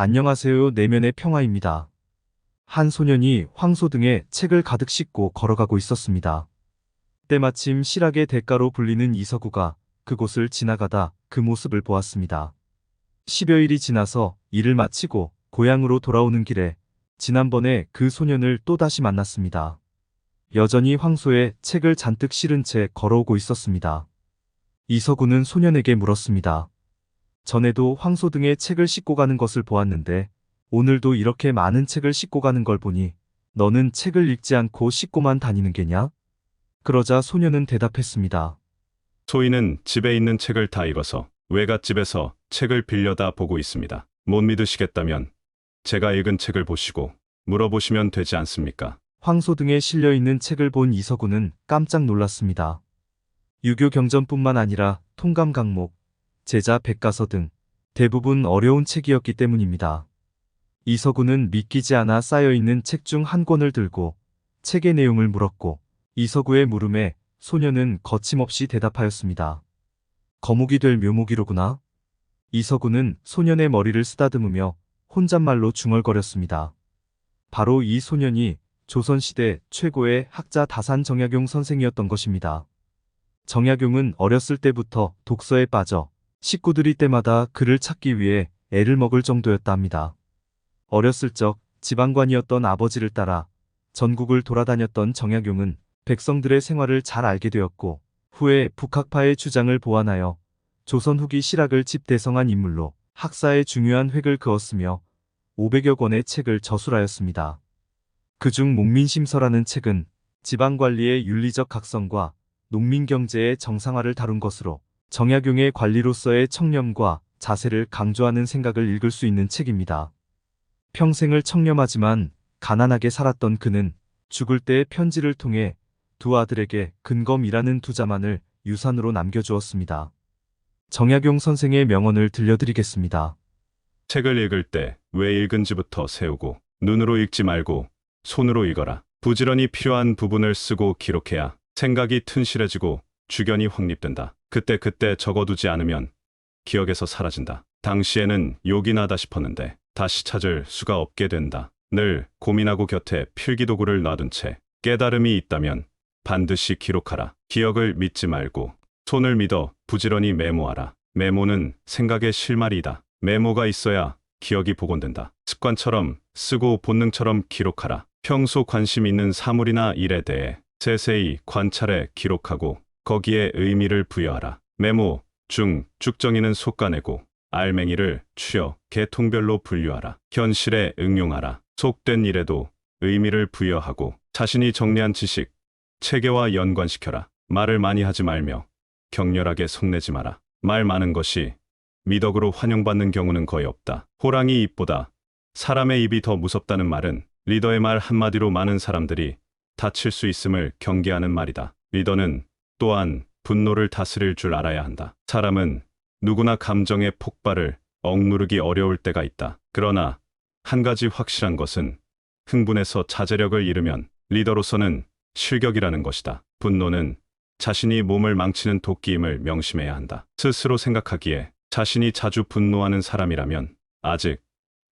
안녕하세요. 내면의 평화입니다. 한 소년이 황소 등에 책을 가득 싣고 걸어가고 있었습니다. 때마침 실학의 대가로 불리는 이서구가 그곳을 지나가다 그 모습을 보았습니다. 10여일이 지나서 일을 마치고 고향으로 돌아오는 길에 지난번에 그 소년을 또다시 만났습니다. 여전히 황소에 책을 잔뜩 실은 채 걸어오고 있었습니다. 이서구는 소년에게 물었습니다. 전에도 황소 등에 책을 싣고 가는 것을 보았는데 오늘도 이렇게 많은 책을 싣고 가는 걸 보니 너는 책을 읽지 않고 싣고만 다니는 게냐? 그러자 소년은 대답했습니다. 소인은 집에 있는 책을 다 읽어서 외갓집에서 책을 빌려다 보고 있습니다. 못 믿으시겠다면 제가 읽은 책을 보시고 물어보시면 되지 않습니까? 황소 등에 실려 있는 책을 본 이서구는 깜짝 놀랐습니다. 유교 경전뿐만 아니라 통감 강목, 제자 백가서 등 대부분 어려운 책이었기 때문입니다. 이서구는 믿기지 않아 쌓여있는 책 중 한 권을 들고 책의 내용을 물었고 이서구의 물음에 소년은 거침없이 대답하였습니다. 거목이 될 묘목이로구나. 이서구는 소년의 머리를 쓰다듬으며 혼잣말로 중얼거렸습니다. 바로 이 소년이 조선시대 최고의 학자 다산 정약용 선생이었던 것입니다. 정약용은 어렸을 때부터 독서에 빠져 식구들이 때마다 그를 찾기 위해 애를 먹을 정도였다 합니다. 어렸을 적 지방관이었던 아버지를 따라 전국을 돌아다녔던 정약용은 백성들의 생활을 잘 알게 되었고 후에 북학파의 주장을 보완하여 조선 후기 실학을 집대성한 인물로 학사에 중요한 획을 그었으며 500여 권의 책을 저술하였습니다. 그중 목민심서라는 책은 지방관리의 윤리적 각성과 농민경제의 정상화를 다룬 것으로 정약용의 관리로서의 청렴과 자세를 강조하는 생각을 읽을 수 있는 책입니다. 평생을 청렴하지만 가난하게 살았던 그는 죽을 때의 편지를 통해 두 아들에게 근검이라는 두 자만을 유산으로 남겨주었습니다. 정약용 선생의 명언을 들려드리겠습니다. 책을 읽을 때 왜 읽은지부터 세우고 눈으로 읽지 말고 손으로 읽어라. 부지런히 필요한 부분을 쓰고 기록해야 생각이 튼실해지고 주견이 확립된다. 그때 적어두지 않으면 기억에서 사라진다. 당시에는 욕이 나다 싶었는데 다시 찾을 수가 없게 된다. 늘 고민하고 곁에 필기도구를 놔둔 채 깨달음이 있다면 반드시 기록하라. 기억을 믿지 말고 손을 믿어 부지런히 메모하라. 메모는 생각의 실마리이다. 메모가 있어야 기억이 복원된다. 습관처럼 쓰고 본능처럼 기록하라. 평소 관심 있는 사물이나 일에 대해 세세히 관찰해 기록하고 거기에 의미를 부여하라. 메모 중 쭉정이는 솎아내고 알맹이를 추려 계통별로 분류하라. 현실에 응용하라. 속된 일에도 의미를 부여하고 자신이 정리한 지식, 체계와 연관시켜라. 말을 많이 하지 말며 격렬하게 성내지 마라. 말 많은 것이 미덕으로 환영받는 경우는 거의 없다. 호랑이 입보다 사람의 입이 더 무섭다는 말은 리더의 말 한마디로 많은 사람들이 다칠 수 있음을 경계하는 말이다. 리더는 또한 분노를 다스릴 줄 알아야 한다. 사람은 누구나 감정의 폭발을 억누르기 어려울 때가 있다. 그러나 한 가지 확실한 것은 흥분해서 자제력을 잃으면 리더로서는 실격이라는 것이다. 분노는 자신이 몸을 망치는 도끼임을 명심해야 한다. 스스로 생각하기에 자신이 자주 분노하는 사람이라면 아직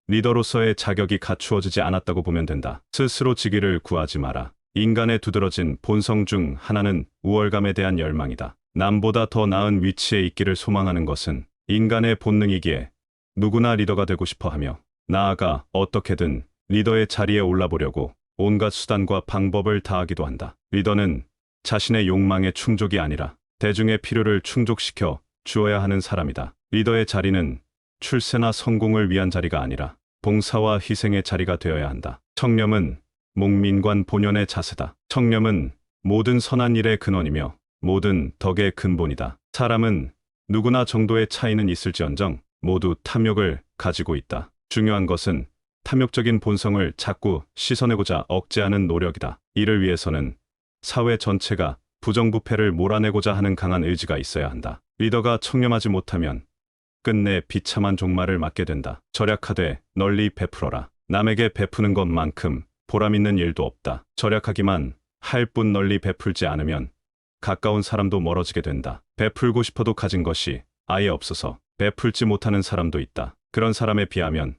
리더로서의 자격이 갖추어지지 않았다고 보면 된다. 스스로 직위를 구하지 마라. 인간의 두드러진 본성 중 하나는 우월감에 대한 열망이다. 남보다 더 나은 위치에 있기를 소망하는 것은 인간의 본능이기에 누구나 리더가 되고 싶어 하며 나아가 어떻게든 리더의 자리에 올라보려고 온갖 수단과 방법을 다하기도 한다. 리더는 자신의 욕망의 충족이 아니라 대중의 필요를 충족시켜 주어야 하는 사람이다. 리더의 자리는 출세나 성공을 위한 자리가 아니라 봉사와 희생의 자리가 되어야 한다. 청렴은 목민관 본연의 자세다. 청렴은 모든 선한 일의 근원이며 모든 덕의 근본이다. 사람은 누구나 정도의 차이는 있을지언정 모두 탐욕을 가지고 있다. 중요한 것은 탐욕적인 본성을 자꾸 씻어내고자 억제하는 노력이다. 이를 위해서는 사회 전체가 부정부패를 몰아내고자 하는 강한 의지가 있어야 한다. 리더가 청렴하지 못하면 끝내 비참한 종말을 맞게 된다. 절약하되 널리 베풀어라. 남에게 베푸는 것만큼 보람 있는 일도 없다. 절약하기만 할 뿐 널리 베풀지 않으면 가까운 사람도 멀어지게 된다. 베풀고 싶어도 가진 것이 아예 없어서 베풀지 못하는 사람도 있다. 그런 사람에 비하면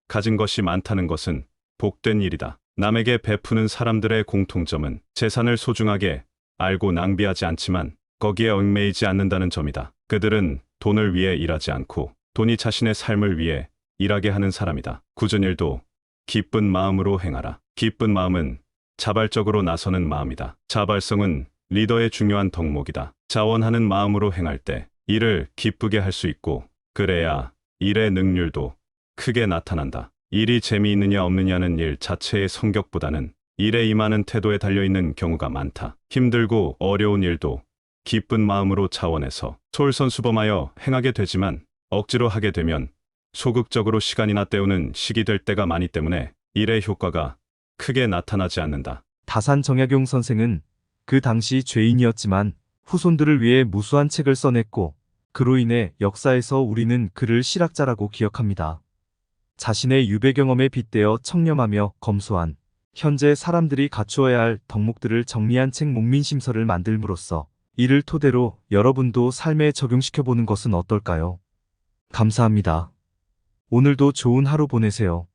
가진 것이 많다는 것은 복된 일이다. 남에게 베푸는 사람들의 공통점은 재산을 소중하게 알고 낭비하지 않지만 거기에 얽매이지 않는다는 점이다. 그들은 돈을 위해 일하지 않고 돈이 자신의 삶을 위해 일하게 하는 사람이다. 굳은 일도 기쁜 마음으로 행하라. 기쁜 마음은 자발적으로 나서는 마음이다. 자발성은 리더의 중요한 덕목이다. 자원하는 마음으로 행할 때 일을 기쁘게 할 수 있고 그래야 일의 능률도 크게 나타난다. 일이 재미있느냐 없느냐는 일 자체의 성격보다는 일에 임하는 태도에 달려있는 경우가 많다. 힘들고 어려운 일도 기쁜 마음으로 자원해서 솔선수범하여 행하게 되지만 억지로 하게 되면 소극적으로 시간이나 때우는 시기 될 때가 많기 때문에 일의 효과가 크게 나타나지 않는다. 다산 정약용 선생은 그 당시 죄인이었지만 후손들을 위해 무수한 책을 써냈고 그로 인해 역사에서 우리는 그를 실학자라고 기억합니다. 자신의 유배 경험에 빗대어 청렴하며 검소한 현재 사람들이 갖추어야 할 덕목들을 정리한 책 목민심서를 만들므로써 이를 토대로 여러분도 삶에 적용시켜보는 것은 어떨까요? 감사합니다. 오늘도 좋은 하루 보내세요.